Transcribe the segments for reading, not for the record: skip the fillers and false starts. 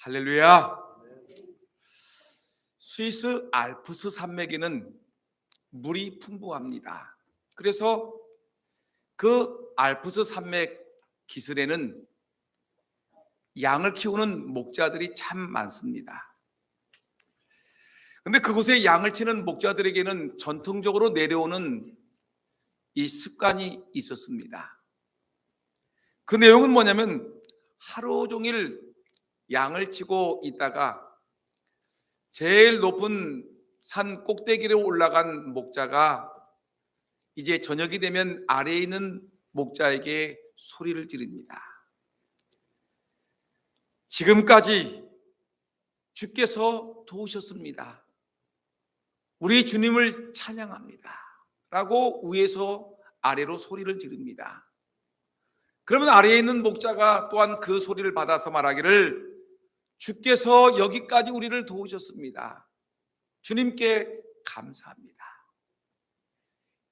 할렐루야. 스위스 알프스 산맥에는 물이 풍부합니다. 그래서 그 알프스 산맥 기슭에는 양을 키우는 목자들이 참 많습니다. 그런데 그곳에 양을 치는 목자들에게는 전통적으로 내려오는 이 습관이 있었습니다. 그 내용은 뭐냐면 하루 종일 양을 치고 있다가 제일 높은 산 꼭대기로 올라간 목자가 이제 저녁이 되면 아래에 있는 목자에게 소리를 지릅니다. 지금까지 주께서 도우셨습니다. 우리 주님을 찬양합니다. 라고 위에서 아래로 소리를 지릅니다. 그러면 아래에 있는 목자가 또한 그 소리를 받아서 말하기를 주께서 여기까지 우리를 도우셨습니다. 주님께 감사합니다.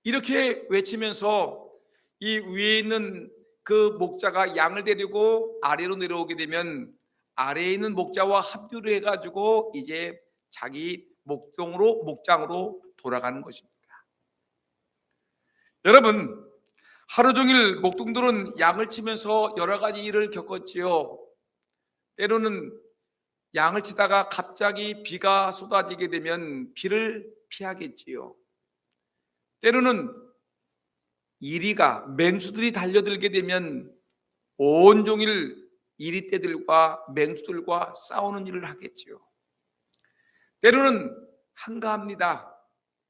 이렇게 외치면서 이 위에 있는 그 목자가 양을 데리고 아래로 내려오게 되면 아래에 있는 목자와 합류를 해가지고 이제 자기 목장으로 돌아가는 것입니다. 여러분, 하루 종일 목동들은 양을 치면서 여러 가지 일을 겪었지요. 때로는 양을 치다가 갑자기 비가 쏟아지게 되면 비를 피하겠지요. 때로는 이리가 맹수들이 달려들게 되면 온종일 이리떼들과 맹수들과 싸우는 일을 하겠지요. 때로는 한가합니다.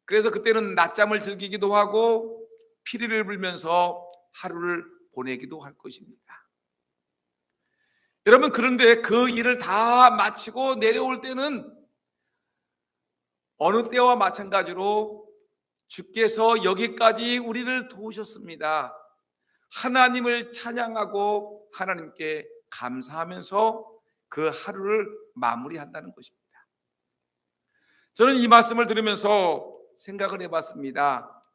그래서 그때는 낮잠을 즐기기도 하고 피리를 불면서 하루를 보내기도 할 것입니다. 여러분, 그런데 그 일을 다 마치고 내려올 때는 어느 때와 마찬가지로 주께서 여기까지 우리를 도우셨습니다. 하나님을 찬양하고 하나님께 감사하면서 그 하루를 마무리한다는 것입니다. 저는 이 말씀을 들으면서 생각을 해봤습니다.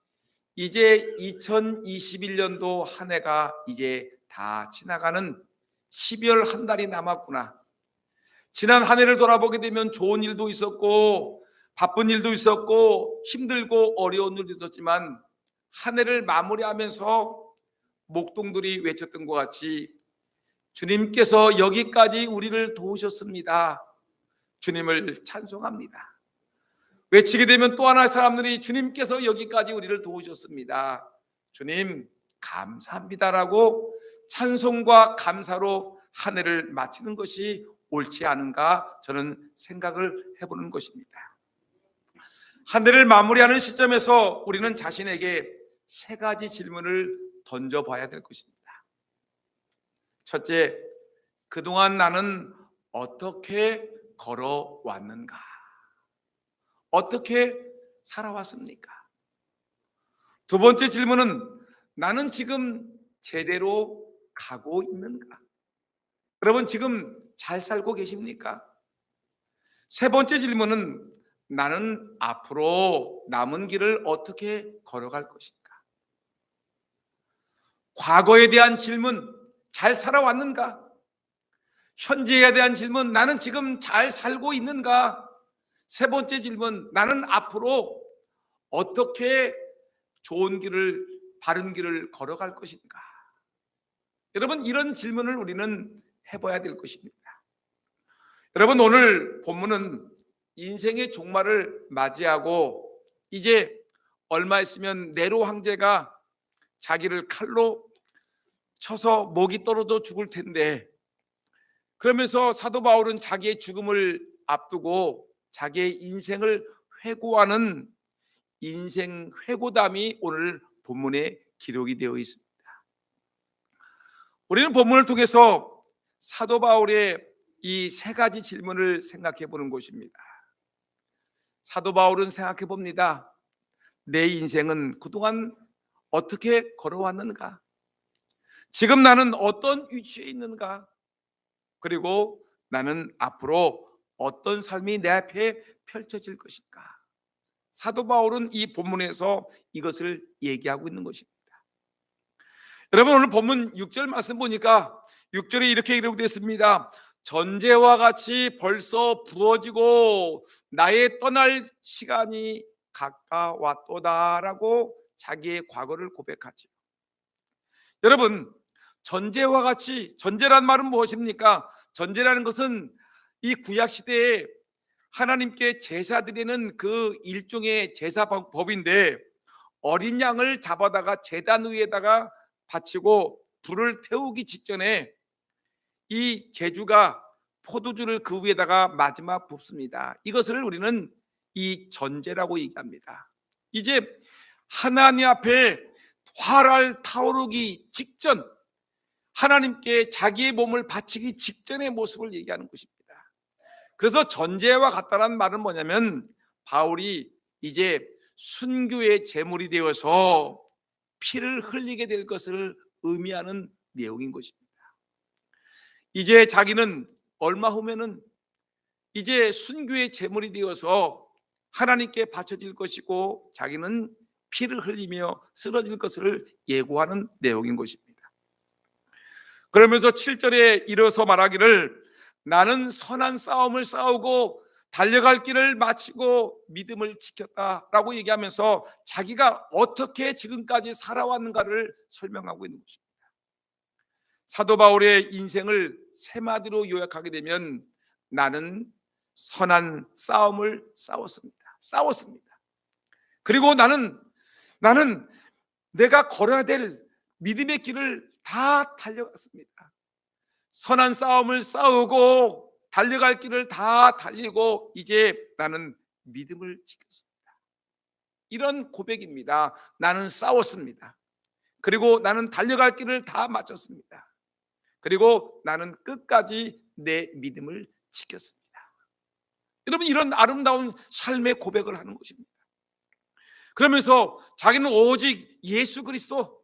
이제 2021년도 한 해가 이제 다 지나가는 12월 한 달이 남았구나. 지난 한 해를 돌아보게 되면 좋은 일도 있었고 바쁜 일도 있었고 힘들고 어려운 일도 있었지만 한 해를 마무리하면서 목동들이 외쳤던 것 같이 주님께서 여기까지 우리를 도우셨습니다. 주님을 찬송합니다. 외치게 되면 또 하나의 사람들이 주님께서 여기까지 우리를 도우셨습니다. 주님 감사합니다라고 찬송과 감사로 한 해를 마치는 것이 옳지 않은가 저는 생각을 해보는 것입니다. 한 해를 마무리하는 시점에서 우리는 자신에게 세 가지 질문을 던져봐야 될 것입니다. 첫째, 그동안 나는 어떻게 걸어왔는가? 어떻게 살아왔습니까? 두 번째 질문은 나는 지금 제대로 가고 있는가? 여러분 지금 잘 살고 계십니까? 세 번째 질문은 나는 앞으로 남은 길을 어떻게 걸어갈 것인가? 과거에 대한 질문, 잘 살아왔는가? 현재에 대한 질문, 나는 지금 잘 살고 있는가? 세 번째 질문, 나는 앞으로 어떻게 좋은 길을, 바른 길을 걸어갈 것인가? 여러분 이런 질문을 우리는 해봐야 될 것입니다. 여러분 오늘 본문은 인생의 종말을 맞이하고 이제 얼마 있으면 네로 황제가 자기를 칼로 쳐서 목이 떨어져 죽을 텐데 그러면서 사도 바울은 자기의 죽음을 앞두고 자기의 인생을 회고하는 인생 회고담이 오늘 본문에 기록이 되어 있습니다. 우리는 본문을 통해서 사도 바울의 이 세 가지 질문을 생각해 보는 것입니다. 사도 바울은 생각해 봅니다. 내 인생은 그동안 어떻게 걸어왔는가? 지금 나는 어떤 위치에 있는가? 그리고 나는 앞으로 어떤 삶이 내 앞에 펼쳐질 것인가? 사도 바울은 이 본문에서 이것을 얘기하고 있는 것입니다. 여러분 오늘 본문 6절 말씀 보니까 6절에 이렇게 기록되어 있습니다. 전제와 같이 벌써 부어지고 나의 떠날 시간이 가까웠도다라고 자기의 과거를 고백하죠. 여러분, 전제와 같이, 전제란 말은 무엇입니까? 전제라는 것은 이 구약 시대에 하나님께 제사 드리는 그 일종의 제사법인데, 어린 양을 잡아다가 제단 위에다가 바치고 불을 태우기 직전에 이 제주가 포도주를 그 위에다가 마지막 붓습니다. 이것을 우리는 이 전제라고 얘기합니다. 이제 하나님 앞에 활활 타오르기 직전, 하나님께 자기의 몸을 바치기 직전의 모습을 얘기하는 것입니다. 그래서 전제와 같다는 말은 뭐냐면, 바울이 이제 순교의 제물이 되어서 피를 흘리게 될 것을 의미하는 내용인 것입니다. 이제 자기는 얼마 후면은 이제 순교의 제물이 되어서 하나님께 바쳐질 것이고, 자기는 피를 흘리며 쓰러질 것을 예고하는 내용인 것입니다. 그러면서 7절에 이어서 말하기를, 나는 선한 싸움을 싸우고 달려갈 길을 마치고 믿음을 지켰다라고 얘기하면서 자기가 어떻게 지금까지 살아왔는가를 설명하고 있는 것입니다. 사도 바울의 인생을 세 마디로 요약하게 되면, 나는 선한 싸움을 싸웠습니다. 그리고 나는 내가 걸어야 될 믿음의 길을 다 달려갔습니다. 선한 싸움을 싸우고 달려갈 길을 다 달리고 이제 나는 믿음을 지켰습니다. 이런 고백입니다. 나는 싸웠습니다. 그리고 나는 달려갈 길을 다 마쳤습니다. 그리고 나는 끝까지 내 믿음을 지켰습니다. 여러분, 이런 아름다운 삶의 고백을 하는 것입니다. 그러면서 자기는 오직 예수 그리스도,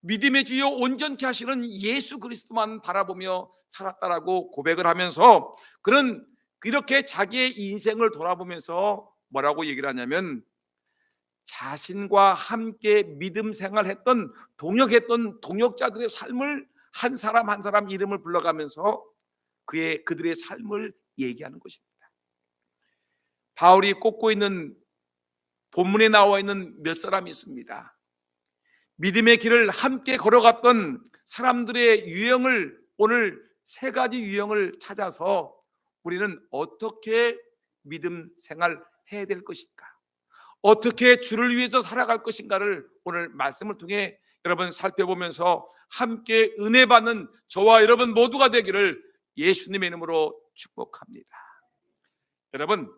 믿음의 주요 온전케 하시는 예수 그리스도만 바라보며 살았다라고 고백을 하면서, 그런 이렇게 자기의 인생을 돌아보면서 뭐라고 얘기를 하냐면, 자신과 함께 믿음 생활했던 동역했던 동역자들의 삶을 한 사람 한 사람 이름을 불러가면서 그들의 삶을 얘기하는 것입니다. 바울이 꼽고 있는 본문에 나와 있는 몇 사람이 있습니다. 믿음의 길을 함께 걸어갔던 사람들의 유형을, 오늘 세 가지 유형을 찾아서 우리는 어떻게 믿음 생활 해야 될 것인가, 어떻게 주를 위해서 살아갈 것인가를 오늘 말씀을 통해 여러분 살펴보면서 함께 은혜 받는 저와 여러분 모두가 되기를 예수님의 이름으로 축복합니다. 여러분,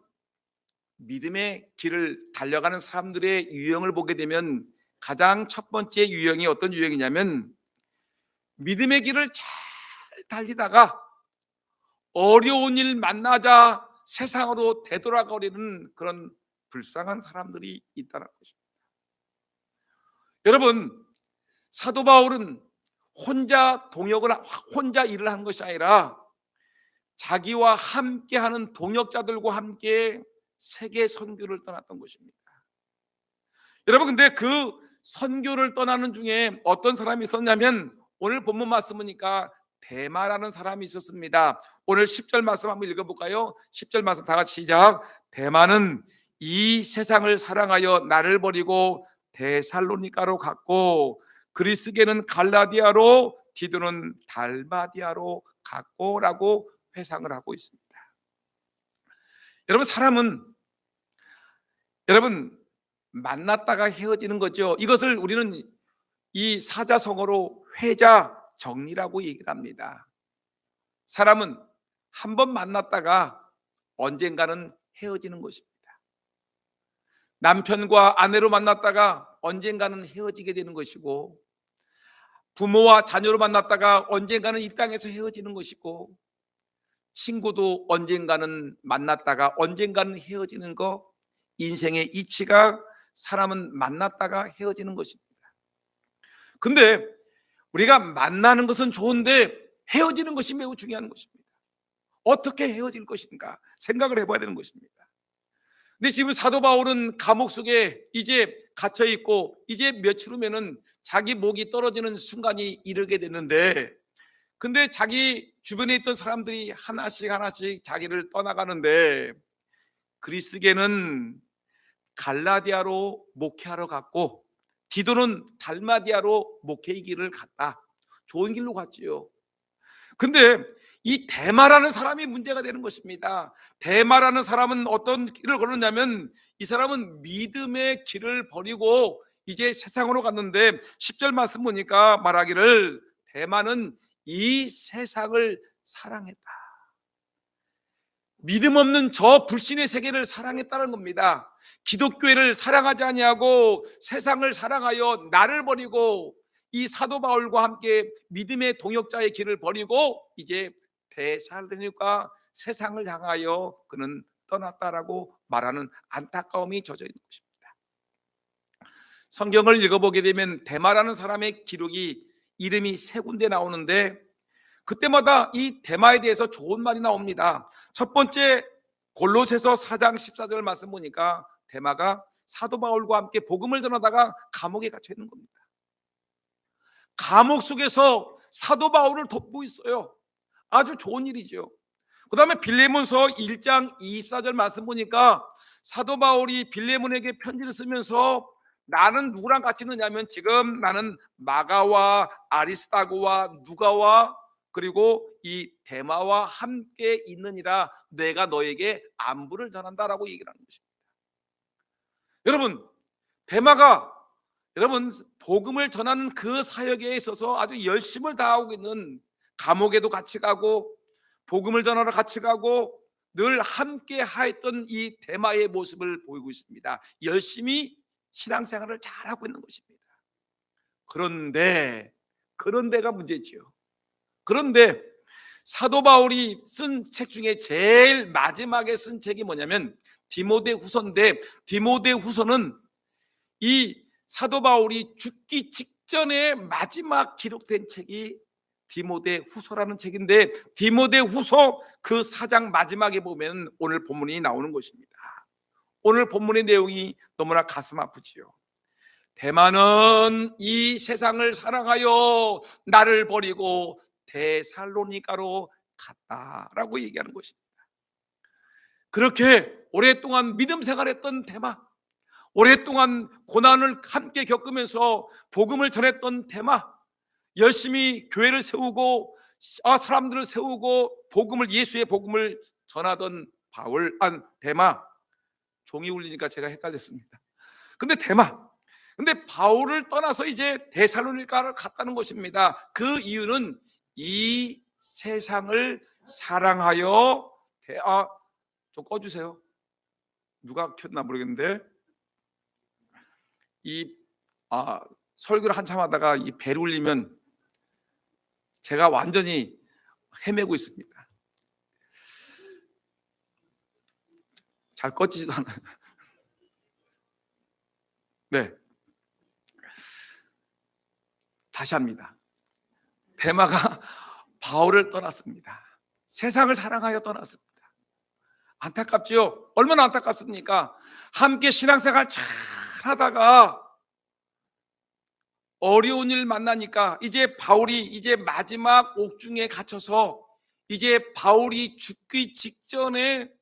믿음의 길을 달려가는 사람들의 유형을 보게 되면 가장 첫 번째 유형이 어떤 유형이냐면, 믿음의 길을 잘 달리다가 어려운 일 만나자 세상으로 되돌아가려는 그런 불쌍한 사람들이 있다는 것입니다. 여러분, 사도 바울은 혼자 일을 한 것이 아니라 자기와 함께하는 동역자들과 함께 세계 선교를 떠났던 것입니다. 여러분, 근데 그 선교를 떠나는 중에 어떤 사람이 있었냐면, 오늘 본문 말씀이니까 데마라는 사람이 있었습니다. 오늘 10절 말씀 한번 읽어볼까요? 10절 말씀 다 같이 시작. 데마는 이 세상을 사랑하여 나를 버리고 데살로니가로 갔고, 그리스계는 갈라디아로, 디도는 달마디아로 갔고 라고 회상을 하고 있습니다. 여러분, 사람은 만났다가 헤어지는 거죠. 이것을 우리는 이 사자성어로 회자 정리라고 얘기를 합니다. 사람은 한 번 만났다가 언젠가는 헤어지는 것입니다. 남편과 아내로 만났다가 언젠가는 헤어지게 되는 것이고, 부모와 자녀로 만났다가 언젠가는 이 땅에서 헤어지는 것이고, 친구도 언젠가는 만났다가 언젠가는 헤어지는 거, 인생의 이치가 사람은 만났다가 헤어지는 것입니다. 근데 우리가 만나는 것은 좋은데 헤어지는 것이 매우 중요한 것입니다. 어떻게 헤어질 것인가 생각을 해봐야 되는 것입니다. 근데 지금 사도 바울은 감옥 속에 이제 갇혀 있고, 이제 며칠 후면은 자기 목이 떨어지는 순간이 이르게 됐는데, 근데 자기 주변에 있던 사람들이 하나씩 하나씩 자기를 떠나가는데 그리스게는 갈라디아로 목회하러 갔고 디도는 달마디아로 목회의 길을 갔다. 좋은 길로 갔지요. 근데 이 데마라는 사람이 문제가 되는 것입니다. 데마라는 사람은 어떤 길을 걸었냐면 이 사람은 믿음의 길을 버리고 이제 세상으로 갔는데 10절 말씀 보니까 말하기를 데마는 이 세상을 사랑했다. 믿음 없는 저 불신의 세계를 사랑했다는 겁니다. 기독교회를 사랑하지 아니하고 세상을 사랑하여 나를 버리고 이 사도 바울과 함께 믿음의 동역자의 길을 버리고 이제 데살로니가 세상을 향하여 그는 떠났다라고 말하는 안타까움이 젖어 있는 것입니다. 성경을 읽어보게 되면 데마라는 사람의 기록이 이름이 세 군데 나오는데 그때마다 이 데마에 대해서 좋은 말이 나옵니다. 첫 번째 골로새서 4장 14절 말씀 보니까 데마가 사도 바울과 함께 복음을 전하다가 감옥에 갇혀 있는 겁니다. 감옥 속에서 사도 바울을 돕고 있어요. 아주 좋은 일이죠. 그 다음에 빌레몬서 1장 24절 말씀 보니까 사도 바울이 빌레몬에게 편지를 쓰면서 나는 누구랑 같이 있느냐면 지금 나는 마가와 아리스타고와 누가와 그리고 이 데마와 함께 있느니라 내가 너에게 안부를 전한다라고 얘기를 하는 것입니다. 여러분 데마가 여러분 복음을 전하는 그 사역에 있어서 아주 열심을 다하고 있는 감옥에도 같이 가고 복음을 전하러 같이 가고 늘 함께 하였던 이 데마의 모습을 보이고 있습니다. 열심히 신앙생활을 잘하고 있는 것입니다. 그런데가 문제지요. 그런데 사도 바울이 쓴 책 중에 제일 마지막에 쓴 책이 뭐냐면 디모데후서인데 디모데후서는 이 사도 바울이 죽기 직전에 마지막 기록된 책이 디모데후서라는 책인데 디모데후서 그 4장 마지막에 보면 오늘 본문이 나오는 것입니다. 오늘 본문의 내용이 너무나 가슴 아프지요. 데마는 이 세상을 사랑하여 나를 버리고 데살로니가로 갔다라고 얘기하는 것입니다. 그렇게 오랫동안 믿음 생활했던 데마, 오랫동안 고난을 함께 겪으면서 복음을 전했던 데마, 열심히 교회를 세우고 사람들을 세우고 복음을 예수의 복음을 전하던 데마, 종이 울리니까 제가 헷갈렸습니다. 근데 바울을 떠나서 이제 데살로니가를 갔다는 것입니다. 그 이유는 이 세상을 사랑하여 좀 꺼주세요. 누가 켰나 모르겠는데 설교를 한참 하다가 이 벨 울리면 제가 완전히 헤매고 있습니다. 잘 꺼지지도 않아요. 네, 다시 합니다. 데마가 바울을 떠났습니다. 세상을 사랑하여 떠났습니다. 안타깝지요? 얼마나 안타깝습니까? 함께 신앙생활 잘 하다가 어려운 일 만나니까 이제 바울이 이제 마지막 옥중에 갇혀서 이제 바울이 죽기 직전에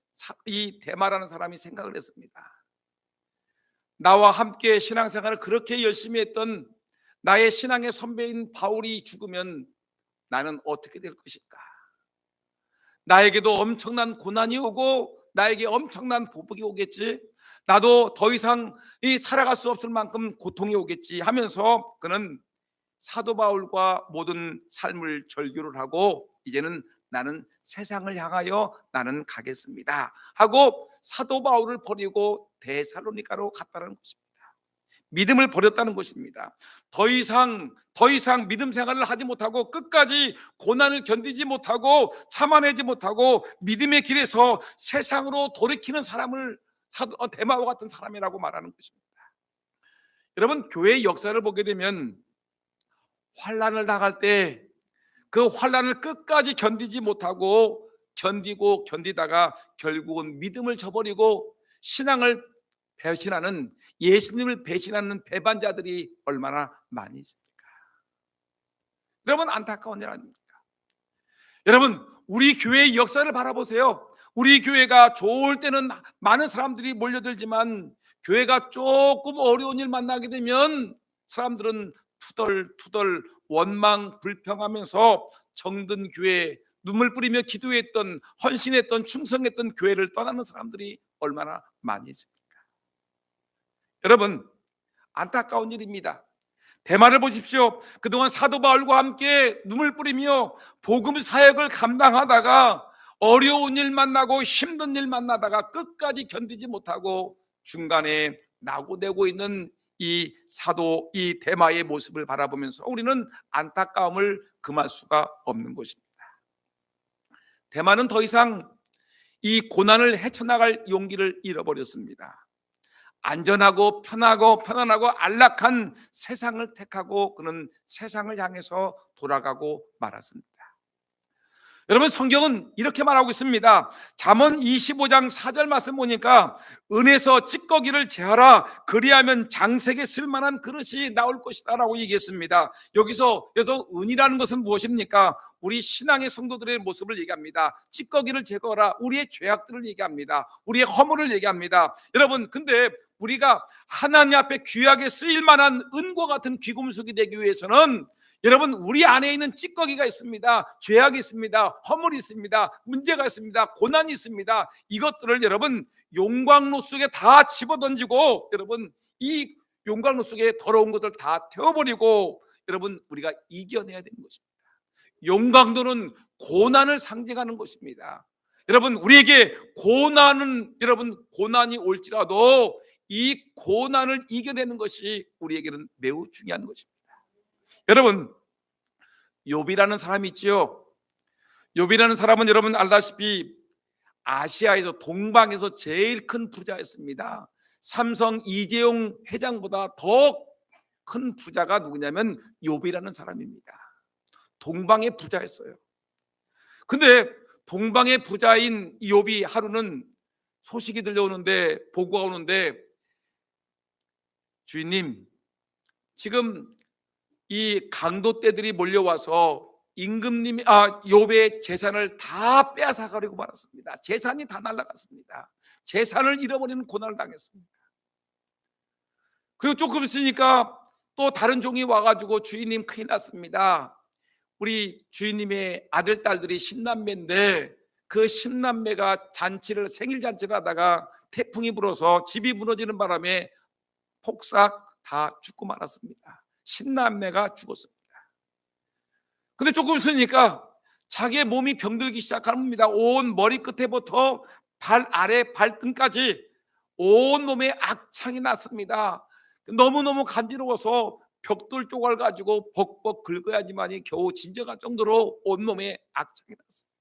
이 데마라는 사람이 생각을 했습니다. 나와 함께 신앙생활을 그렇게 열심히 했던 나의 신앙의 선배인 바울이 죽으면 나는 어떻게 될 것일까? 나에게도 엄청난 고난이 오고 나에게 엄청난 보복이 오겠지. 나도 더 이상 살아갈 수 없을 만큼 고통이 오겠지 하면서 그는 사도 바울과 모든 삶을 절교를 하고 이제는 나는 세상을 향하여 나는 가겠습니다 하고 사도 바울을 버리고 데살로니가로 갔다는 것입니다. 믿음을 버렸다는 것입니다. 더 이상 믿음 생활을 하지 못하고 끝까지 고난을 견디지 못하고 참아내지 못하고 믿음의 길에서 세상으로 돌이키는 사람을 데마와 같은 사람이라고 말하는 것입니다. 여러분 교회의 역사를 보게 되면 환난을 당할 때 그 환난을 끝까지 견디지 못하고 견디다가 결국은 믿음을 저버리고 신앙을 배신하는 예수님을 배신하는 배반자들이 얼마나 많이 있습니까? 여러분 안타까운 일 아닙니까? 여러분, 우리 교회의 역사를 바라보세요. 우리 교회가 좋을 때는 많은 사람들이 몰려들지만 교회가 조금 어려운 일 만나게 되면 사람들은 투덜투덜 원망 불평하면서 정든 교회, 눈물 뿌리며 기도했던, 헌신했던, 충성했던 교회를 떠나는 사람들이 얼마나 많이 있습니까? 여러분, 안타까운 일입니다. 대만을 보십시오. 그동안 사도 바울과 함께 눈물 뿌리며 복음 사역을 감당하다가 어려운 일 만나고 힘든 일 만나다가 끝까지 견디지 못하고 중간에 낙오되고 있는 이 사도, 이 대마의 모습을 바라보면서 우리는 안타까움을 금할 수가 없는 것입니다. 대마는 더 이상 이 고난을 헤쳐나갈 용기를 잃어버렸습니다. 안전하고 편안하고 안락한 세상을 택하고 그는 세상을 향해서 돌아가고 말았습니다. 여러분, 성경은 이렇게 말하고 있습니다. 잠언 25장 4절 말씀 보니까 은에서 찌꺼기를 제하라, 그리하면 장색에 쓸만한 그릇이 나올 것이다 라고 얘기했습니다. 여기서 은이라는 것은 무엇입니까? 우리 신앙의 성도들의 모습을 얘기합니다. 찌꺼기를 제거하라, 우리의 죄악들을 얘기합니다. 우리의 허물을 얘기합니다. 여러분, 근데 우리가 하나님 앞에 귀하게 쓰일 만한 은과 같은 귀금속이 되기 위해서는 여러분, 우리 안에 있는 찌꺼기가 있습니다. 죄악이 있습니다. 허물이 있습니다. 문제가 있습니다. 고난이 있습니다. 이것들을 여러분 용광로 속에 다 집어던지고 여러분 이 용광로 속에 더러운 것들 다 태워버리고 여러분 우리가 이겨내야 되는 것입니다. 용광로는 고난을 상징하는 것입니다. 여러분, 우리에게 고난이 올지라도 이 고난을 이겨내는 것이 우리에게는 매우 중요한 것입니다. 여러분, 욥이라는 사람이 있지요. 욥이라는 사람은 여러분 알다시피 아시아에서 동방에서 제일 큰 부자였습니다. 삼성 이재용 회장보다 더 큰 부자가 누구냐면 욥이라는 사람입니다. 동방의 부자였어요. 근데 동방의 부자인 욥이 하루는 소식이 들려오는데, 보고가 오는데, 주인님, 지금 이 강도떼들이 몰려와서 욥의 재산을 다 빼앗아가려고 말았습니다. 재산이 다 날아갔습니다. 재산을 잃어버리는 고난을 당했습니다. 그리고 조금 있으니까 또 다른 종이 와가지고 주인님 큰일 났습니다. 우리 주인님의 아들 딸들이 10남매인데 그 10남매가 생일 잔치를 하다가 태풍이 불어서 집이 무너지는 바람에 폭삭 다 죽고 말았습니다. 10남매가 죽었습니다. 근데 조금 있으니까 자기의 몸이 병들기 시작합니다. 온 머리 끝에부터 발 아래 발등까지 온 몸에 악창이 났습니다. 너무너무 간지러워서 벽돌 쪼갈 가지고 벅벅 긁어야지만이 겨우 진정할 정도로 온몸에 악창이 났습니다.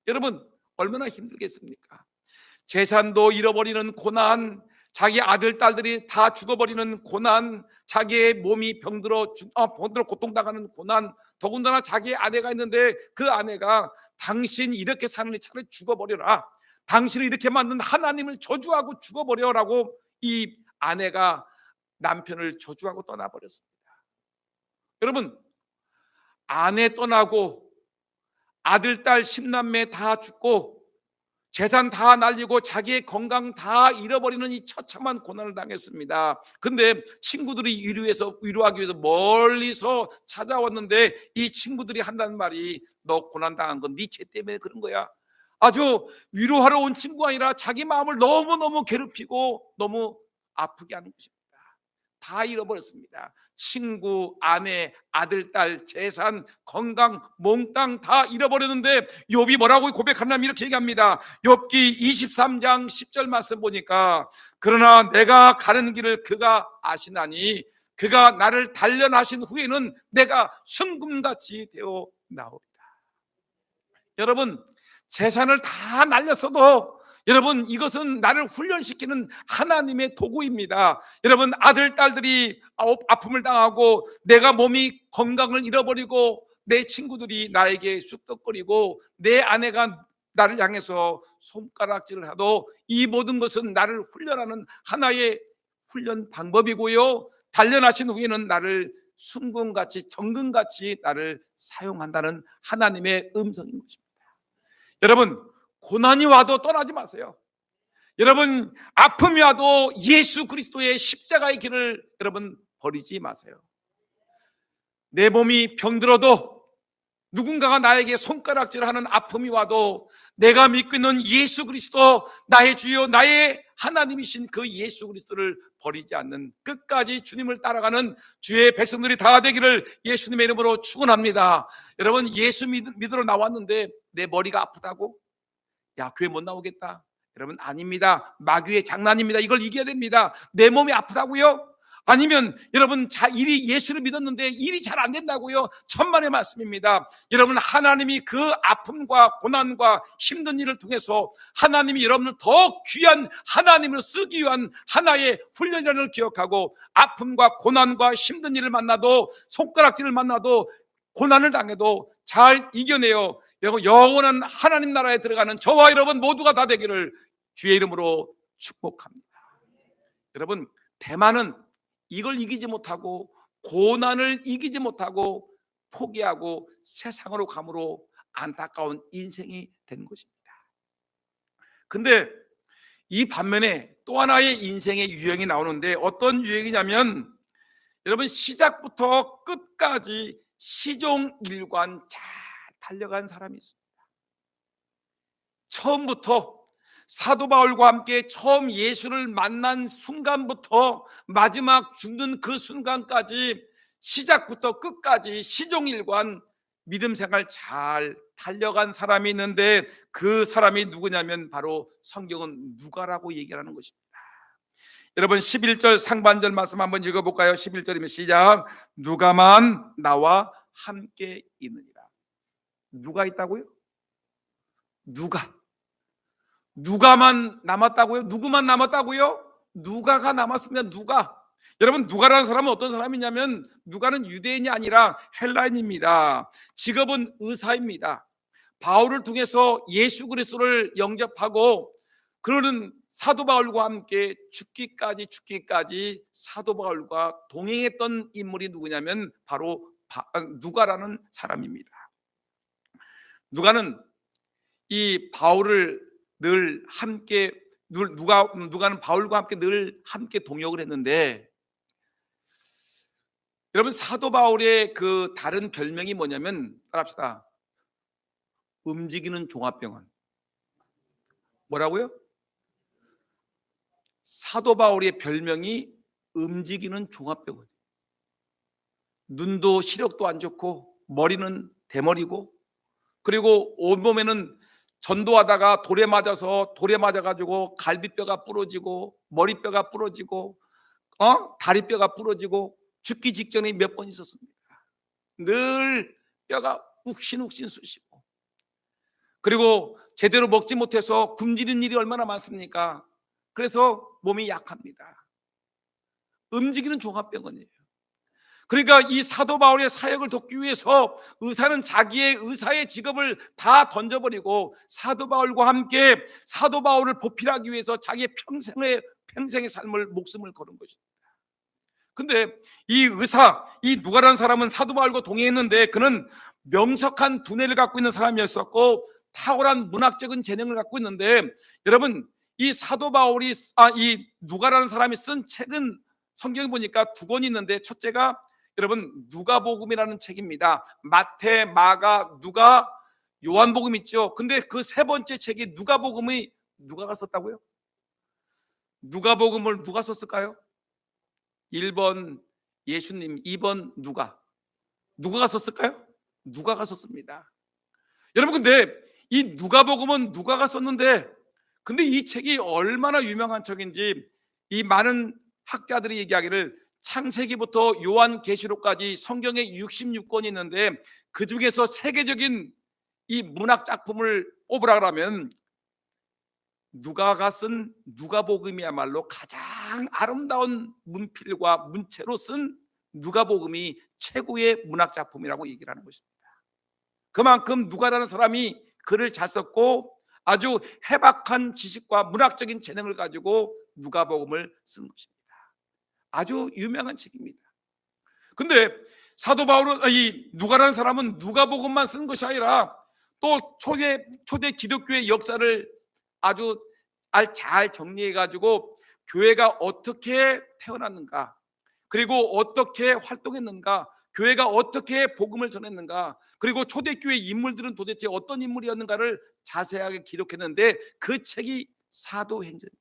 여러분, 얼마나 힘들겠습니까? 재산도 잃어버리는 고난, 자기 아들 딸들이 다 죽어버리는 고난, 자기의 몸이 병들어 고통당하는 고난, 더군다나 자기의 아내가 있는데 그 아내가 당신 이렇게 사느니 차라리 죽어버려라, 당신을 이렇게 만든 하나님을 저주하고 죽어버려라고 이 아내가 남편을 저주하고 떠나버렸습니다. 여러분, 아내 떠나고 아들 딸 10남매 다 죽고 재산 다 날리고 자기의 건강 다 잃어버리는 이 처참한 고난을 당했습니다. 근데 친구들이 위로하기 위해서 멀리서 찾아왔는데 이 친구들이 한다는 말이, 너 고난당한 건 네 죄 때문에 그런 거야. 아주 위로하러 온 친구가 아니라 자기 마음을 너무너무 괴롭히고 너무 아프게 하는 것입니다. 다 잃어버렸습니다. 친구, 아내, 아들, 딸, 재산, 건강, 몽땅 다 잃어버렸는데 욥이 뭐라고 고백하냐면 이렇게 얘기합니다. 욥기 23장 10절 말씀 보니까, 그러나 내가 가는 길을 그가 아시나니 그가 나를 단련하신 후에는 내가 순금같이 되어 나오리라. 여러분, 재산을 다 날렸어도 여러분, 이것은 나를 훈련시키는 하나님의 도구입니다. 여러분, 아들, 딸들이 아픔을 당하고 내가 몸이 건강을 잃어버리고 내 친구들이 나에게 쑥덕거리고 내 아내가 나를 향해서 손가락질을 하도 이 모든 것은 나를 훈련하는 하나의 훈련 방법이고요, 단련하신 후에는 나를 순금같이 정금같이 나를 사용한다는 하나님의 음성인 것입니다. 여러분, 고난이 와도 떠나지 마세요. 여러분, 아픔이 와도 예수 그리스도의 십자가의 길을 여러분 버리지 마세요. 내 몸이 병들어도, 누군가가 나에게 손가락질하는 아픔이 와도 내가 믿고 있는 예수 그리스도, 나의 주요 나의 하나님이신 그 예수 그리스도를 버리지 않는, 끝까지 주님을 따라가는 주의 백성들이 다 되기를 예수님의 이름으로 축원합니다. 여러분, 예수 믿으러 나왔는데 내 머리가 아프다고? 야, 교회 못 나오겠다. 여러분, 아닙니다. 마귀의 장난입니다. 이걸 이겨야 됩니다. 내 몸이 아프다고요? 아니면 여러분, 일이, 예수를 믿었는데 일이 잘 안 된다고요? 천만의 말씀입니다. 여러분, 하나님이 그 아픔과 고난과 힘든 일을 통해서 하나님이 여러분을 더 귀한 하나님을 쓰기 위한 하나의 훈련이라는 걸 기억하고, 아픔과 고난과 힘든 일을 만나도, 손가락질을 만나도, 고난을 당해도 잘 이겨내요 영원한 하나님 나라에 들어가는 저와 여러분 모두가 다 되기를 주의 이름으로 축복합니다. 여러분, 대만은 이걸 이기지 못하고, 고난을 이기지 못하고 포기하고 세상으로 감으로 안타까운 인생이 된 것입니다. 근데 이 반면에 또 하나의 인생의 유형이 나오는데, 어떤 유형이냐면, 여러분, 시작부터 끝까지 시종일관 잘 달려간 사람이 있습니다. 처음부터 사도 바울과 함께 처음 예수를 만난 순간부터 마지막 죽는 그 순간까지 시작부터 끝까지 시종일관 믿음 생활 잘 달려간 사람이 있는데, 그 사람이 누구냐면 바로 성경은 누가라고 얘기하는 것입니다. 여러분, 11절 상반절 말씀 한번 읽어볼까요? 11절이면 시작. 누가만 나와 함께 있느니라. 누가 있다고요? 누가만 남았다고요? 누구만 남았다고요? 누가가 남았습니다. 누가. 여러분, 누가라는 사람은 어떤 사람이냐면, 누가는 유대인이 아니라 헬라인입니다. 직업은 의사입니다. 바울을 통해서 예수 그리스도를 영접하고, 그러는 사도 바울과 함께 죽기까지 사도 바울과 동행했던 인물이 누구냐면 바로 누가라는 사람입니다. 누가는 이 바울을 늘 함께, 누가는 바울과 함께 늘 함께 동역을 했는데, 여러분, 사도 바울의 그 다른 별명이 뭐냐면, 따라합시다. 움직이는 종합병원. 뭐라고요? 사도 바울의 별명이 움직이는 종합병원. 눈도 시력도 안 좋고, 머리는 대머리고, 그리고 온몸에는 전도하다가 돌에 맞아가지고 갈비뼈가 부러지고, 머리뼈가 부러지고, 다리뼈가 부러지고, 죽기 직전에 몇 번 있었습니다. 늘 뼈가 욱신욱신 쑤시고, 그리고 제대로 먹지 못해서 굶주린 일이 얼마나 많습니까? 그래서 몸이 약합니다. 움직이는 종합병원이에요. 그러니까 이 사도 바울의 사역을 돕기 위해서 의사는 자기의 의사의 직업을 다 던져버리고 사도 바울과 함께 사도 바울을 보필하기 위해서 자기의 평생의 삶을, 목숨을 거는 것입니다. 근데 이 의사, 이 누가라는 사람은 사도 바울과 동행했는데, 그는 명석한 두뇌를 갖고 있는 사람이었었고 탁월한 문학적인 재능을 갖고 있는데, 여러분, 이 사도 바울이 이 누가라는 사람이 쓴 책은 성경에 보니까 두 권이 있는데, 첫째가 여러분 누가복음이라는 책입니다. 마태, 마가, 누가, 요한복음 있죠. 근데 그 세 번째 책이 누가복음이 누가가 썼다고요? 누가복음을 누가 썼을까요? 1번 예수님, 2번 누가가 썼을까요? 누가가 썼습니다. 여러분, 근데 이 누가복음은 누가가 썼는데, 근데 이 책이 얼마나 유명한 책인지 이 많은 학자들이 얘기하기를, 창세기부터 요한계시록까지 성경에 66권이 있는데, 그 중에서 세계적인 이 문학 작품을 뽑으라 그러면 누가가 쓴 누가복음이야말로 가장 아름다운 문필과 문체로 쓴 누가복음이 최고의 문학 작품이라고 얘기를 하는 것입니다. 그만큼 누가라는 사람이 글을 잘 썼고 아주 해박한 지식과 문학적인 재능을 가지고 누가복음을 쓴 것입니다. 아주 유명한 책입니다. 근데 사도 바울은 이 누가라는 사람은 누가복음만 쓴 것이 아니라 또 초대 기독교의 역사를 아주 잘 정리해 가지고 교회가 어떻게 태어났는가, 그리고 어떻게 활동했는가, 교회가 어떻게 복음을 전했는가, 그리고 초대교회 인물들은 도대체 어떤 인물이었는가를 자세하게 기록했는데 그 책이 사도행전입니다.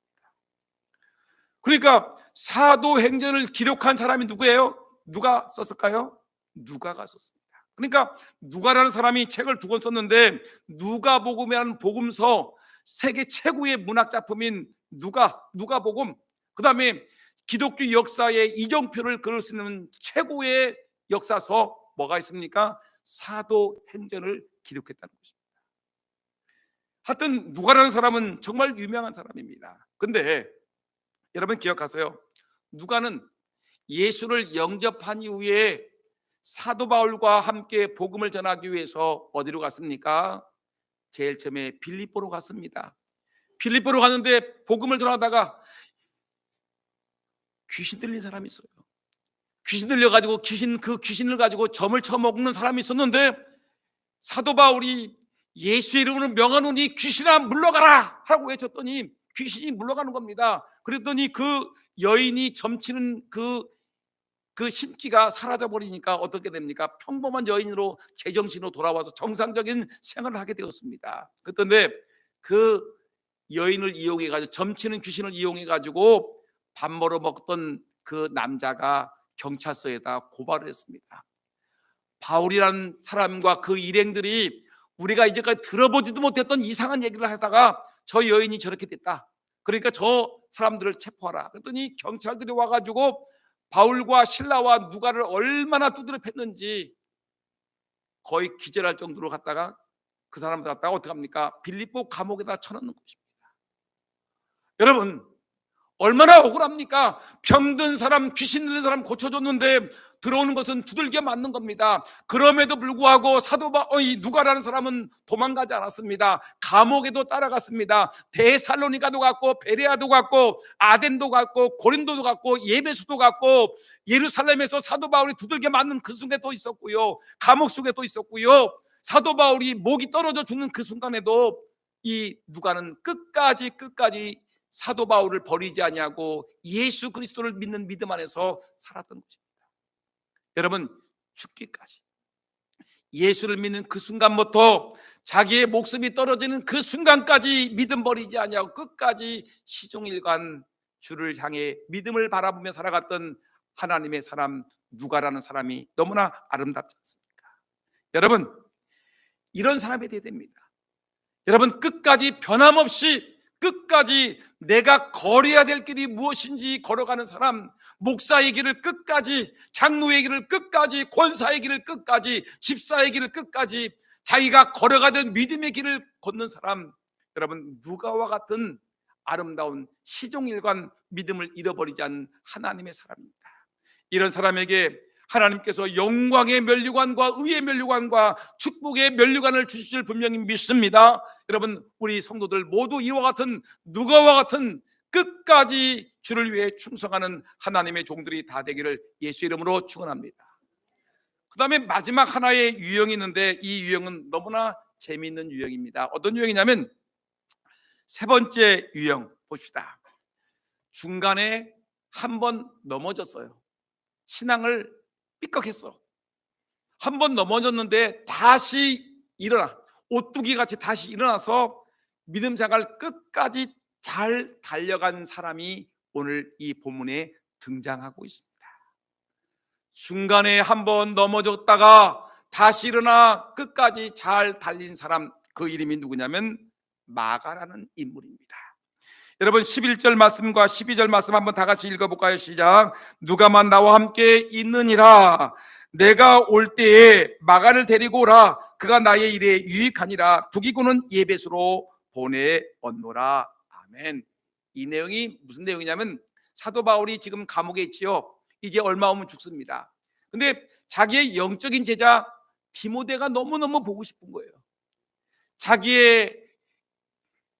그러니까 사도행전을 기록한 사람이 누구예요? 누가 썼을까요? 누가가 썼습니다. 그러니까 누가라는 사람이 책을 2권 썼는데 누가복음이라는 복음서, 세계 최고의 문학 작품인 누가복음, 그 다음에 기독교 역사의 이정표를 그릴 수 있는 최고의 역사서 뭐가 있습니까? 사도행전을 기록했다는 것입니다. 하여튼 누가라는 사람은 정말 유명한 사람입니다. 근데 여러분 기억하세요. 누가는 예수를 영접한 이후에 사도 바울과 함께 복음을 전하기 위해서 어디로 갔습니까? 제일 처음에 빌립보로 갔습니다. 빌립보로 갔는데 복음을 전하다가 귀신 들린 사람이 있어요. 귀신 들려가지고 그 귀신을 가지고 점을 쳐먹는 사람이 있었는데 사도 바울이 예수 이름으로 명하노니 귀신아 물러가라 하고 외쳤더니 귀신이 물러가는 겁니다. 그랬더니 그 여인이 점치는 그 신기가 사라져 버리니까 어떻게 됩니까? 평범한 여인으로 제정신으로 돌아와서 정상적인 생활을 하게 되었습니다. 그런데 그 여인을 이용해 가지고, 점치는 귀신을 이용해 가지고 밥 먹으러 먹던 그 남자가 경찰서에다 고발을 했습니다. 바울이라는 사람과 그 일행들이 우리가 이제까지 들어보지도 못했던 이상한 얘기를 하다가 저 여인이 저렇게 됐다, 그러니까 저 사람들을 체포하라. 그랬더니 경찰들이 와가지고 바울과 실라와 누가를 얼마나 두드려 팼는지 거의 기절할 정도로 갔다가 그 사람들 갖다가 어떻게 합니까? 빌립보 감옥에다 쳐넣는 것입니다. 여러분 얼마나 억울합니까? 병든 사람, 귀신 들린 사람 고쳐줬는데 들어오는 것은 두들겨 맞는 겁니다. 그럼에도 불구하고 누가라는 사람은 도망가지 않았습니다. 감옥에도 따라갔습니다. 데살로니가도 갔고, 베레아도 갔고, 아덴도 갔고, 고린도도 갔고, 예베소도 갔고, 예루살렘에서 사도 바울이 두들겨 맞는 그 순간도 있었고요, 감옥 속에도 있었고요, 사도 바울이 목이 떨어져 죽는 그 순간에도 이 누가는 끝까지 사도 바울을 버리지 아니하고 예수 그리스도를 믿는 믿음 안에서 살았던 것입니다. 여러분 죽기까지, 예수를 믿는 그 순간부터 자기의 목숨이 떨어지는 그 순간까지 믿음 버리지 아니하고 끝까지 시종일관 주를 향해 믿음을 바라보며 살아갔던 하나님의 사람 누가라는 사람이 너무나 아름답지 않습니까? 여러분 이런 사람이 되어야 됩니다. 여러분 끝까지 변함없이 끝까지 내가 걸어야 될 길이 무엇인지 걸어가는 사람, 목사의 길을 끝까지, 장로의 길을 끝까지, 권사의 길을 끝까지, 집사의 길을 끝까지 자기가 걸어가던 믿음의 길을 걷는 사람, 여러분 누가와 같은 아름다운 시종일관 믿음을 잃어버리지 않는 하나님의 사람입니다. 이런 사람에게 하나님께서 영광의 면류관과 의의 면류관과 축복의 면류관을 주실 줄 분명히 믿습니다. 여러분 우리 성도들 모두 이와 같은 누가와 같은 끝까지 주를 위해 충성하는 하나님의 종들이 다 되기를 예수 이름으로 축원합니다. 그 다음에 마지막 하나의 유형이 있는데 이 유형은 너무나 재미있는 유형입니다. 어떤 유형이냐면 세 번째 유형 봅시다. 중간에 한 번 넘어졌어요. 신앙을 삐걱했어. 한 번 넘어졌는데 다시 일어나, 오뚜기 같이 다시 일어나서 믿음 생활 끝까지 잘 달려간 사람이 오늘 이 본문에 등장하고 있습니다. 중간에 한 번 넘어졌다가 다시 일어나 끝까지 잘 달린 사람, 그 이름이 누구냐면 마가라는 인물입니다. 여러분 11절 말씀과 12절 말씀 한번 다 같이 읽어볼까요? 시작. 누가만 나와 함께 있느니라. 내가 올 때에 마가를 데리고 오라. 그가 나의 일에 유익하니라. 북이고는 예배소로 보내었노라. 아멘. 이 내용이 무슨 내용이냐면 사도 바울이 지금 감옥에 있지요. 이제 얼마 오면 죽습니다. 근데 자기의 영적인 제자 디모데가 너무너무 보고 싶은 거예요. 자기의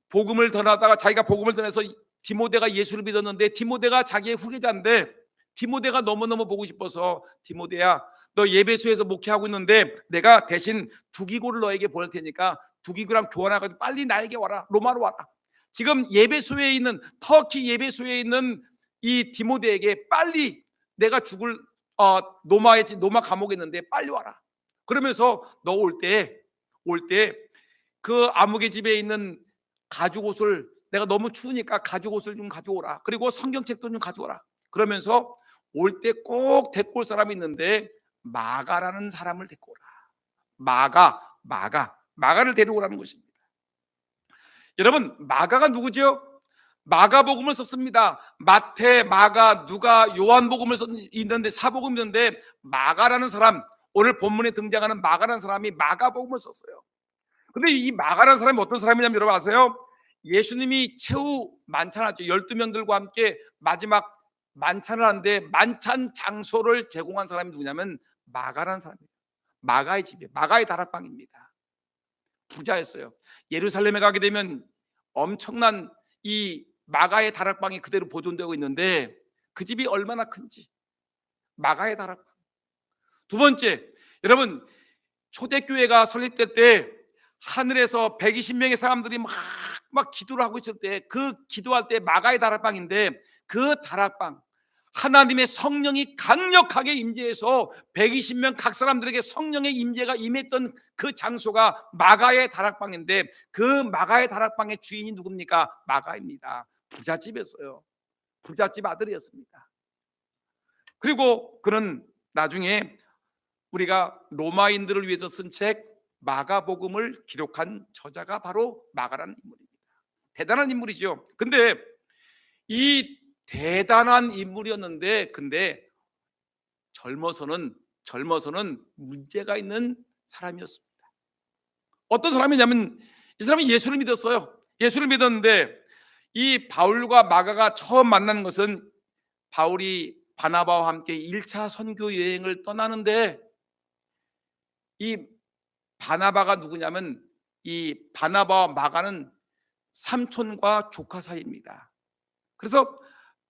복음을 전하다가 자기가 복음을 전해서 디모데가 예수를 믿었는데 디모데가 자기의 후계자인데 디모데가 너무너무 보고 싶어서 디모데야, 너 예배소에서 목회하고 있는데 내가 대신 두기고를 너에게 보낼 테니까 두기고랑 교환해가지고 빨리 나에게 와라. 로마로 와라. 지금 예배소에 있는 터키 예배소에 있는 이 디모데에게 빨리 내가 죽을 노마 감옥에 있는데 빨리 와라. 그러면서 너 올 때 그 아무개 집에 있는 가죽 옷을 내가 너무 추우니까 가죽 옷을 좀 가져오라. 그리고 성경책도 좀 가져오라. 그러면서 올 때 꼭 데리고 올 사람이 있는데 마가라는 사람을 데리고 오라. 마가를 데려오라는 것입니다. 여러분, 마가가 누구죠? 마가복음을 썼습니다. 마태, 마가, 누가, 요한복음을 있는데 사복음 있는데 마가라는 사람, 오늘 본문에 등장하는 마가라는 사람이 마가복음을 썼어요. 근데 이 마가라는 사람이 어떤 사람이냐면 여러분 아세요? 예수님이 최후 만찬하죠. 12명들과 함께 마지막 만찬을 하는데 만찬 장소를 제공한 사람이 누구냐면 마가라는 사람이에요. 마가의 집이에요. 마가의 다락방입니다. 부자였어요. 예루살렘에 가게 되면 엄청난 이 마가의 다락방이 그대로 보존되고 있는데 그 집이 얼마나 큰지. 마가의 다락방. 두 번째, 여러분 초대교회가 설립될 때 하늘에서 120명의 사람들이 막 기도를 하고 있을 때 그 기도할 때 마가의 다락방인데 그 다락방 하나님의 성령이 강력하게 임재해서 120명 각 사람들에게 성령의 임재가 임했던 그 장소가 마가의 다락방인데 그 마가의 다락방의 주인이 누굽니까? 마가입니다. 부잣집이었어요. 부잣집 아들이었습니다. 그리고 그는 나중에 우리가 로마인들을 위해서 쓴 책 마가복음을 기록한 저자가 바로 마가라는 인물입니다. 대단한 인물이죠. 근데 이 대단한 인물이었는데 근데 젊어서는 문제가 있는 사람이었습니다. 어떤 사람이냐면 이 사람이 예수를 믿었어요. 예수를 믿었는데 이 바울과 마가가 처음 만나는 것은 바울이 바나바와 함께 1차 선교 여행을 떠나는데 이 바나바가 누구냐면 이 바나바와 마가는 삼촌과 조카 사이입니다. 그래서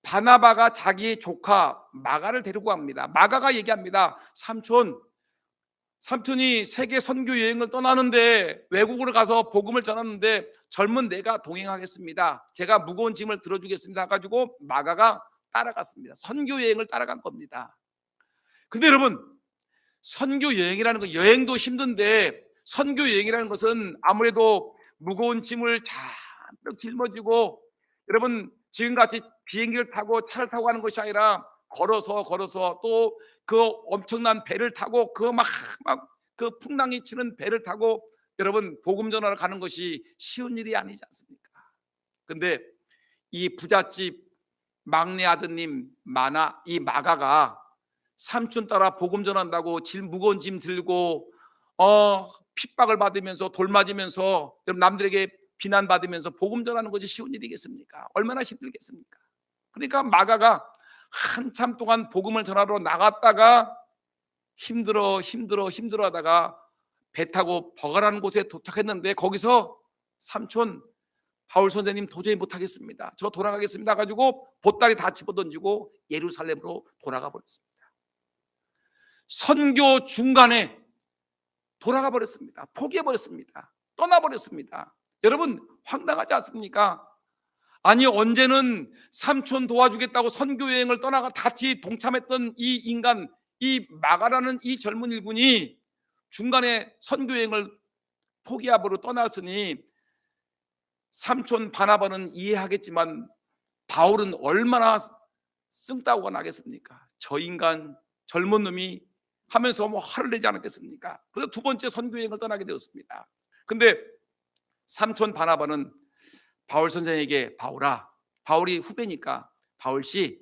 바나바가 자기 조카 마가를 데리고 갑니다. 마가가 얘기합니다. 삼촌이 세계 선교 여행을 떠나는데 외국으로 가서 복음을 전하는데 젊은 내가 동행하겠습니다. 제가 무거운 짐을 들어주겠습니다. 가지고 마가가 따라갔습니다. 선교 여행을 따라간 겁니다. 근데 여러분 선교 여행이라는 거 여행도 힘든데 선교 여행이라는 것은 아무래도 무거운 짐을 잔뜩 짊어지고 여러분 지금같이 비행기를 타고 차를 타고 가는 것이 아니라 걸어서 또 그 엄청난 배를 타고 그 그 풍랑이 치는 배를 타고 여러분 복음 전하러 가는 것이 쉬운 일이 아니지 않습니까? 근데 이 부잣집 막내 아드님 이 마가가 삼촌 따라 복음 전한다고 무거운 짐 들고 핍박을 받으면서 돌 맞으면서 남들에게 비난받으면서 복음 전하는 것이 쉬운 일이겠습니까? 얼마나 힘들겠습니까? 그러니까 마가가 한참 동안 복음을 전하러 나갔다가 힘들어 하다가 배 타고 버가라는 곳에 도착했는데 거기서 삼촌 바울 선생님 도저히 못하겠습니다. 저 돌아가겠습니다. 가지고 보따리 다 집어던지고 예루살렘으로 돌아가 버렸습니다. 선교 중간에 돌아가 버렸습니다. 포기해 버렸습니다. 떠나 버렸습니다. 여러분 황당하지 않습니까? 아니 언제는 삼촌 도와주겠다고 선교 여행을 떠나가 같이 동참했던 이 인간 이 마가라는 이 젊은 일꾼이 중간에 선교 여행을 포기하고 떠났으니 삼촌 바나바는 이해하겠지만 바울은 얼마나 승따오가 나겠습니까? 저 인간 젊은 놈이 하면서 화를 내지 않았겠습니까? 그래서 두 번째 선교 여행을 떠나게 되었습니다. 근데 삼촌 바나바는 바울 선생에게 바울이 후배니까 바울씨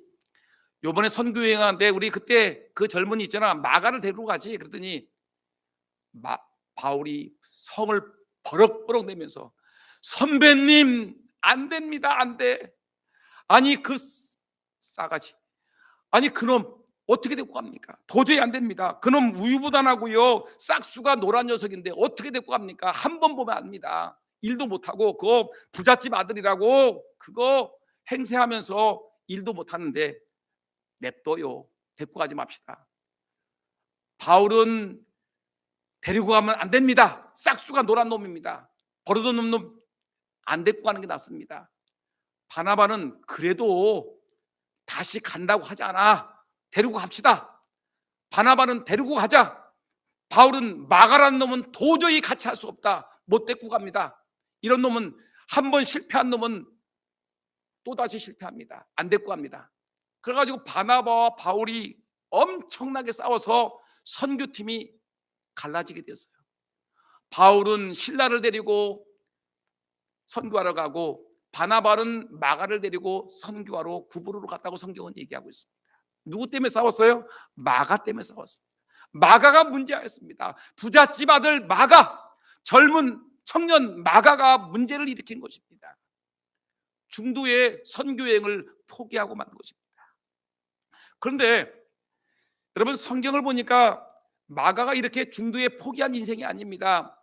요번에 선교 여행하는데 우리 그때 그 젊은이 있잖아 마가를 데리고 가지. 그랬더니 바울이 성을 버럭버럭 내면서 선배님 안 됩니다. 안 돼. 아니 그 싸가지 아니 그놈 어떻게 데리고 갑니까? 도저히 안 됩니다. 그놈 우유부단하고요 싹수가 노란 녀석인데 어떻게 데리고 갑니까? 한 번 보면 압니다. 일도 못하고 그거 부잣집 아들이라고 그거 행세하면서 일도 못하는데 냅둬요. 데리고 가지 맙시다. 바울은 데리고 가면 안 됩니다. 싹수가 노란 놈입니다. 버릇없는 놈 안 데리고 가는 게 낫습니다. 바나바는 그래도 다시 간다고 하지 않아. 데리고 갑시다. 바나바는 데리고 가자. 바울은 마가라는 놈은 도저히 같이 할 수 없다. 못 데리고 갑니다. 이런 놈은 한 번 실패한 놈은 또다시 실패합니다. 안 데리고 갑니다. 그래가지고 바나바와 바울이 엄청나게 싸워서 선교팀이 갈라지게 되었어요. 바울은 실라를 데리고 선교하러 가고 바나바는 마가를 데리고 선교하러 구브로로 갔다고 성경은 얘기하고 있습니다. 누구 때문에 싸웠어요? 마가 때문에 싸웠습니다. 마가가 문제였습니다. 부잣집 아들 마가, 젊은 청년 마가가 문제를 일으킨 것입니다. 중도의 선교여행을 포기하고 만 것입니다. 그런데 여러분, 성경을 보니까 마가가 이렇게 중도에 포기한 인생이 아닙니다.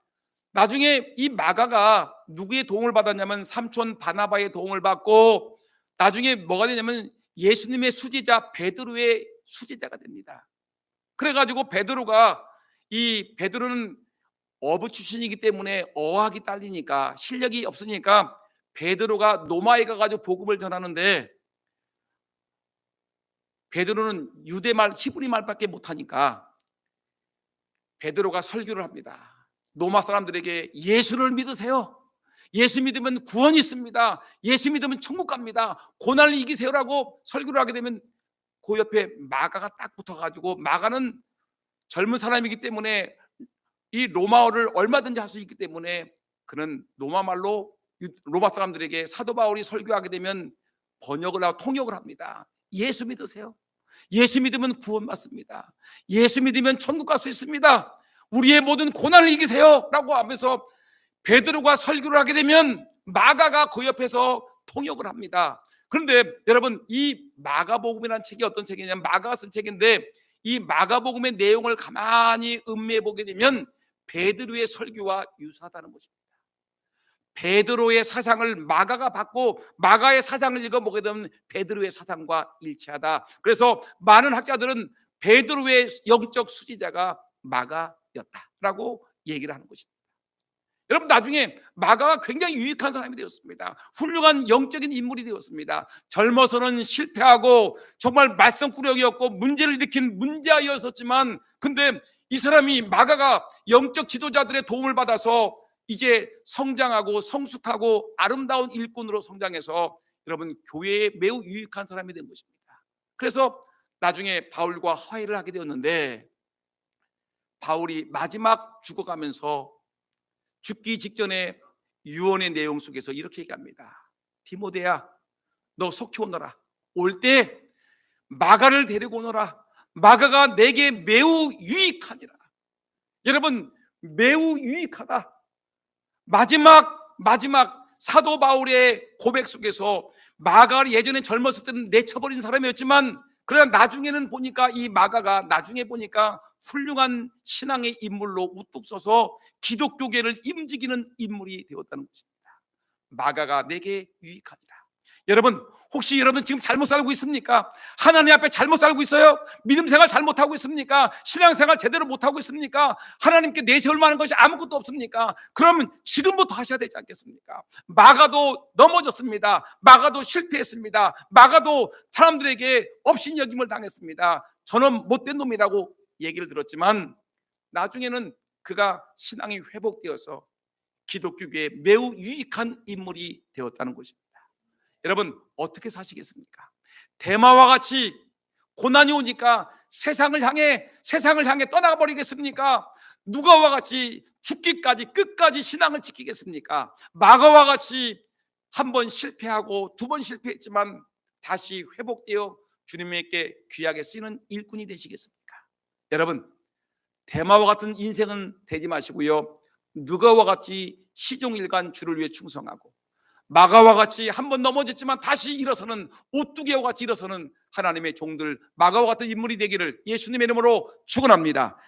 나중에 이 마가가 누구의 도움을 받았냐면 삼촌 바나바의 도움을 받고 나중에 뭐가 되냐면 예수님의 수제자 베드로의 수제자가 됩니다. 그래가지고 베드로는 어부 출신이기 때문에 어학이 딸리니까 실력이 없으니까 베드로가 로마에 가가지고 복음을 전하는데 베드로는 유대말 히브리 말밖에 못하니까 베드로가 설교를 합니다. 로마 사람들에게 예수를 믿으세요. 예수 믿으면 구원이 있습니다. 예수 믿으면 천국 갑니다. 고난을 이기세요라고 설교를 하게 되면 그 옆에 마가가 딱 붙어가지고, 마가는 젊은 사람이기 때문에 이 로마어를 얼마든지 할 수 있기 때문에 그는 로마말로 로마 사람들에게 사도 바울이 설교하게 되면 번역을 하고 통역을 합니다. 예수 믿으세요. 예수 믿으면 구원 받습니다. 예수 믿으면 천국 갈 수 있습니다. 우리의 모든 고난을 이기세요 라고 하면서 베드로가 설교를 하게 되면 마가가 그 옆에서 통역을 합니다. 그런데 여러분, 이 마가복음이라는 책이 어떤 책이냐면 마가가 쓴 책인데, 이 마가복음의 내용을 가만히 음미해 보게 되면 베드로의 설교와 유사하다는 것입니다. 베드로의 사상을 마가가 받고 마가의 사상을 읽어보게 되면 베드로의 사상과 일치하다. 그래서 많은 학자들은 베드로의 영적 수지자가 마가였다라고 얘기를 하는 것입니다. 여러분, 나중에 마가가 굉장히 유익한 사람이 되었습니다. 훌륭한 영적인 인물이 되었습니다. 젊어서는 실패하고 정말 말썽꾸러기였고 문제를 일으킨 문제아이였었지만, 근데 이 사람이 마가가 영적 지도자들의 도움을 받아서 이제 성장하고 성숙하고 아름다운 일꾼으로 성장해서 여러분, 교회에 매우 유익한 사람이 된 것입니다. 그래서 나중에 바울과 화해를 하게 되었는데, 바울이 마지막 죽어가면서 죽기 직전에 유언의 내용 속에서 이렇게 얘기합니다. 디모데야, 너 속히 오너라. 올 때 마가를 데리고 오너라. 마가가 내게 매우 유익하니라. 여러분, 매우 유익하다. 마지막 사도 바울의 고백 속에서 마가를 예전에 젊었을 때는 내쳐버린 사람이었지만, 그러나 나중에는 보니까 이 마가가 나중에 보니까 훌륭한 신앙의 인물로 우뚝 서서 기독교계를 움직이는 인물이 되었다는 것입니다. 마가가 내게 유익하니라. 여러분, 혹시 여러분 지금 잘못 살고 있습니까? 하나님 앞에 잘못 살고 있어요? 믿음 생활 잘못하고 있습니까? 신앙 생활 제대로 못하고 있습니까? 하나님께 내세울 만한 것이 아무것도 없습니까? 그러면 지금부터 하셔야 되지 않겠습니까? 마가도 넘어졌습니다. 마가도 실패했습니다. 마가도 사람들에게 업신여김을 당했습니다. 저는 못된 놈이라고 얘기를 들었지만, 나중에는 그가 신앙이 회복되어서 기독교계에 매우 유익한 인물이 되었다는 것입니다. 여러분, 어떻게 사시겠습니까? 대마와 같이 고난이 오니까 세상을 향해 떠나가 버리겠습니까? 누가와 같이 죽기까지 끝까지 신앙을 지키겠습니까? 마가와 같이 한 번 실패하고 두 번 실패했지만 다시 회복되어 주님께 귀하게 쓰이는 일꾼이 되시겠습니까? 여러분, 대마와 같은 인생은 되지 마시고요, 누가와 같이 시종일관 주를 위해 충성하고, 마가와 같이 한 번 넘어졌지만 다시 일어서는, 오뚜기와 같이 일어서는 하나님의 종들, 마가와 같은 인물이 되기를 예수님의 이름으로 축원합니다.